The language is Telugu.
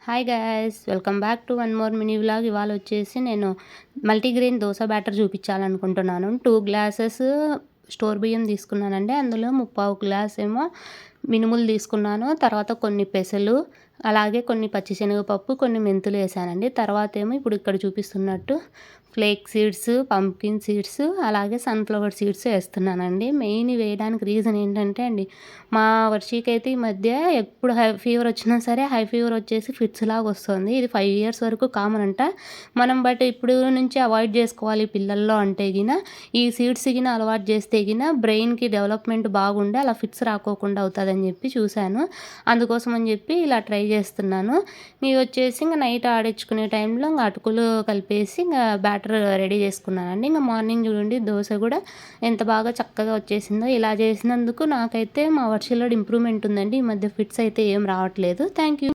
Hi guys, welcome back to one more mini vlog. ఇవాళ వచ్చేసి నేను మల్టీగ్రెయిన్ దోశ బ్యాటర్ చూపించాలనుకుంటున్నాను. 2 గ్లాసెస్ స్టోర్ బియ్యం తీసుకున్నానండి. అందులో 3/4 గ్లాస్ ఏమో మినుములు తీసుకున్నాను. తర్వాత కొన్ని పెసలు, అలాగే కొన్ని పచ్చిశనగపప్పు, కొన్ని మెంతులు వేసానండి. తర్వాత ఏమో ఇప్పుడు ఇక్కడ చూపిస్తున్నట్టు ఫ్లేక్ సీడ్స్, పంప్కిన్ సీడ్స్, అలాగే సన్ఫ్లవర్ సీడ్స్ వేస్తున్నానండి. మెయిన్ వేయడానికి రీజన్ ఏంటంటే అండి, మా వర్షికి అయితే ఈ మధ్య ఎప్పుడు ఫీవర్ వచ్చినా సరే హై ఫీవర్ వచ్చేసి ఫిట్స్ లాగా వస్తుంది. ఇది 5 ఇయర్స్ వరకు కామన్ అంట. మనం బట్ ఇప్పుడు నుంచి అవాయిడ్ చేసుకోవాలి పిల్లల్లో అంటే గిన ఈ సీడ్స్ గిన అలవాటు చేస్తే గిన బ్రెయిన్కి డెవలప్మెంట్ బాగుండి అలా ఫిట్స్ రాకోకుండా అవుతుందని చెప్పి చూశాను. అందుకోసం అని చెప్పి ఇలా ట్రై చేస్తున్నాను. ఇవి వచ్చేసి ఇంకా నైట్ ఆడించుకునే టైంలో ఇంకా అటుకులు కలిపేసి ఇంకా బ్యాటర్ రెడీ చేసుకున్నానండి. ఇంకా మార్నింగ్ చూడండి దోశ కూడా ఎంత బాగా చక్కగా వచ్చేసిందో. ఇలా చేసినందుకు నాకైతే మా వర్షంలో ఇంప్రూవ్మెంట్ ఉందండి. ఈ మధ్య ఫిట్స్ అయితే ఏం రావట్లేదు. Thank you.